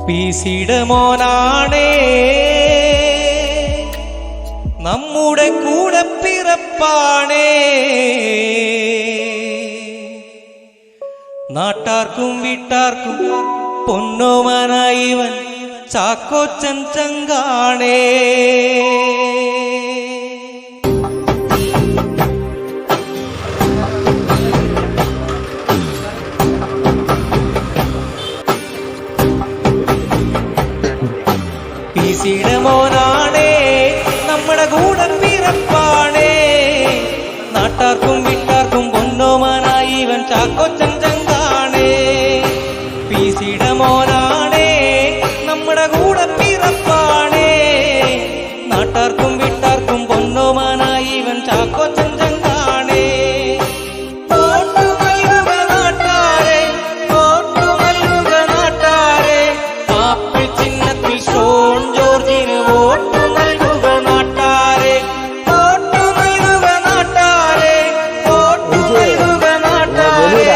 പിസിയുടെ മോനാണേ, നമ്മുടെ കൂടെ പിറപ്പാണേ. നാട്ടാർക്കും വീട്ടാർക്കും പൊന്നോമനായിവൻ ചാക്കോച്ചൻ ചങ്കാണേ. പിസിയുടെ മോനാണേ, നമ്മുടെ കൂടെ പിറപ്പാണേ. നാട്ടാർക്കും വീട്ടാർക്കും പൊന്നോമനായി ഇവൻ ചാക്കോച്ചൻ ചങ്കാണേ. പിസിയുടെ മോനാണേ, നമ്മുടെ കൂടെ പിറപ്പാണേ. നാട്ടാർക്കും വീട്ടാർക്കും പൊന്നോമനായി ഇവൻ ചാക്കോച്ചൻ ചങ്കാണേ.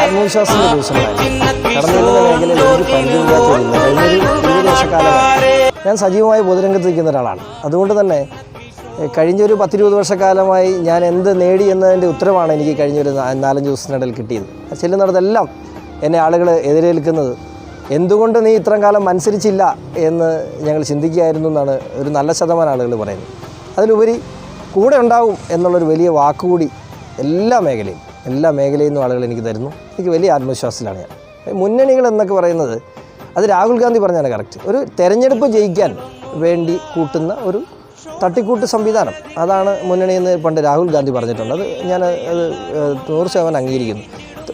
ആത്മവിശ്വാസത്തിന്റെ ദിവസങ്ങളായിരുന്നു. കടന്നുവരുന്ന മേഖലയിൽ എനിക്ക് പരിചയമില്ലാത്തിരുന്നു. കഴിഞ്ഞൊരു 20 വർഷക്കാലമായി ഞാൻ സജീവമായി പൊതുരംഗത്ത് നിൽക്കുന്ന ഒരാളാണ്. അതുകൊണ്ട് തന്നെ കഴിഞ്ഞൊരു 10-20 വർഷക്കാലമായി ഞാൻ എന്ത് നേടി എന്നതിൻ്റെ ഉത്തരവാണ് എനിക്ക് കഴിഞ്ഞൊരു 4-5 ദിവസത്തിനിടയിൽ കിട്ടിയത്. ചെല്ലുന്നിടത്തെല്ലാം എന്നെ ആളുകൾ എതിരേൽക്കുന്നത് എന്തുകൊണ്ട് നീ ഇത്രയും കാലം മത്സരിച്ചില്ല എന്ന് ഞങ്ങൾ ചിന്തിക്കുകയായിരുന്നു എന്നാണ് ഒരു നല്ല ശതമാനം ആളുകൾ പറയുന്നത്. അതിലുപരി കൂടെ ഉണ്ടാവും എന്നുള്ളൊരു വലിയ വാക്കുകൂടി എല്ലാ മേഖലയിൽ നിന്നും ആളുകൾ എനിക്ക് തരുന്നു. എനിക്ക് വലിയ ആത്മവിശ്വാസത്തിലാണ് ഞാൻ. മുന്നണികൾ എന്നൊക്കെ പറയുന്നത് അത് രാഹുൽ ഗാന്ധി പറഞ്ഞാണ് കറക്റ്റ്. ഒരു തെരഞ്ഞെടുപ്പ് ജയിക്കാൻ വേണ്ടി കൂട്ടുന്ന ഒരു തട്ടിക്കൂട്ട് സംവിധാനം, അതാണ് മുന്നണി എന്ന് പണ്ട് രാഹുൽ ഗാന്ധി പറഞ്ഞിട്ടുണ്ട്. അത് ഞാൻ 100% അംഗീകരിക്കുന്നു.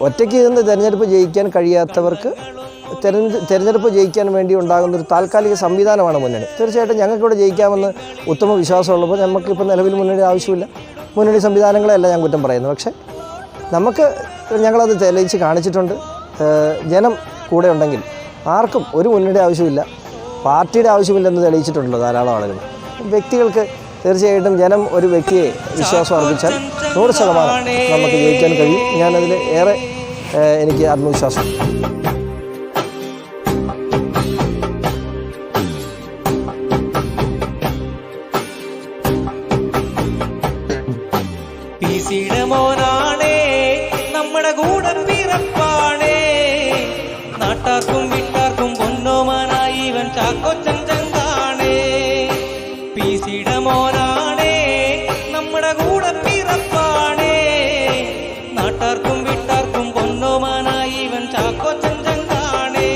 ഒറ്റയ്ക്ക് നിന്ന് തെരഞ്ഞെടുപ്പ് ജയിക്കാൻ കഴിയാത്തവർക്ക് തെരഞ്ഞെടുപ്പ് ജയിക്കാൻ വേണ്ടി ഉണ്ടാകുന്നൊരു താൽക്കാലിക സംവിധാനമാണ് മുന്നണി. തീർച്ചയായിട്ടും ഞങ്ങൾക്കിവിടെ ജയിക്കാമെന്ന് ഉത്തമ വിശ്വാസമുള്ളപ്പോൾ നമുക്കിപ്പോൾ നിലവിൽ മുന്നണി ആവശ്യമില്ല. മുന്നണി സംവിധാനങ്ങളെല്ലാം ഞാൻ കുറ്റം പറയുന്നു. പക്ഷേ ഞങ്ങളത് തെളിയിച്ച് കാണിച്ചിട്ടുണ്ട്. ജനം കൂടെ ഉണ്ടെങ്കിൽ ആർക്കും ഒരു മുന്നണിയുടെ ആവശ്യമില്ല, പാർട്ടിയുടെ ആവശ്യമില്ലെന്ന് തെളിയിച്ചിട്ടുണ്ടല്ലോ ധാരാളം ആളുകൾ. വ്യക്തികൾക്ക് തീർച്ചയായിട്ടും ജനം ഒരു വ്യക്തിയെ വിശ്വാസം അർപ്പിച്ചാൽ 100% നമുക്ക് ജയിക്കാൻ കഴിയും. ഞാനതിൽ ഏറെ എനിക്ക് ആത്മവിശ്വാസം. പിസിയുടെ മോനാണേ, നമ്മുടെ കൂടെ പിറപ്പാണേ. നാട്ടാർക്കും വീട്ടാർക്കും പൊന്നോമനായി ഇവൻ ചാക്കോച്ചൻ ചങ്കാണേ. പിസിയുടെ മോനാണേ, നമ്മുടെ കൂടെ പിറപ്പാണേ. നാട്ടാർക്കും വീട്ടാർക്കും പൊന്നോമനായി ഇവൻ ചാക്കോച്ചൻ ചങ്കാണേ.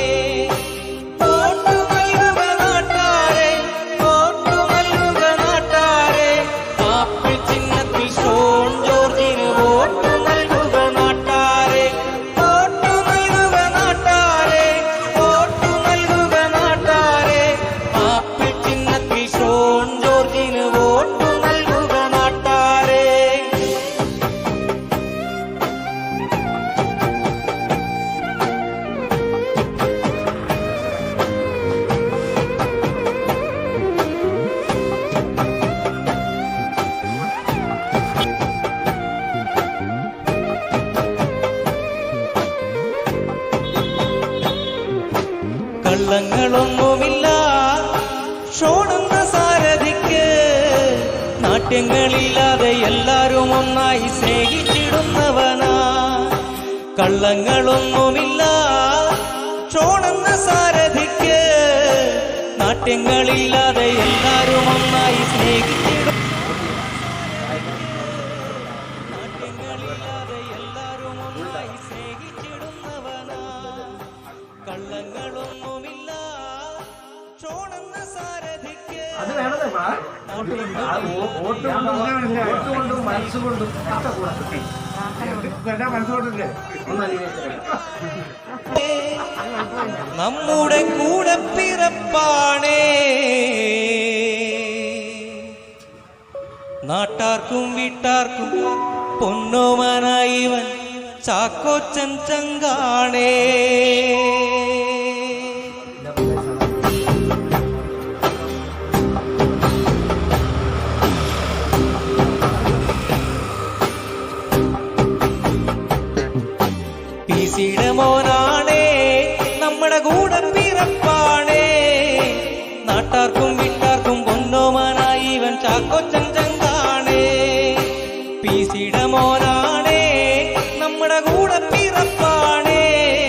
കള്ളങ്ങളൊന്നുമില്ല ഷോണെന്ന സാരഥിക്ക്, നാട്യങ്ങളില്ലാതെ എല്ലാരും ഒന്നായി സ്നേഹിച്ചിടുന്നവനാ. കള്ളങ്ങളൊന്നുമില്ല ഷോണെന്ന സാരഥിക്ക്, നാട്യങ്ങളില്ലാതെ എല്ലാരും ഒന്നായി സ്നേഹിച്ചിടും. നാട്യങ്ങളില്ലാതെ എല്ലാരും ഒന്നായി സ്നേഹിച്ചിടുന്നവനാ. കള്ളങ്ങളൊന്നുമില്ല ഷോണെന്ന സാരഥിക്ക്. അത് വേണതേ മനസ്സുകൊണ്ടും നമ്മുടെ കൂടെ പിറപ്പാണേ. നാട്ടാർക്കും വീട്ടാർക്കും പൊന്നോമനായി ഇവൻ ചാക്കോച്ചൻ ചങ്കാണേ. പിസിയുടെ മോനാണേ, നമ്മുടെ കൂടെ പിറപ്പാണേ. നാട്ടാർക്കും വീട്ടാർക്കും പൊന്നോമാനായി ഇവൻ ചാക്കോച്ചൻ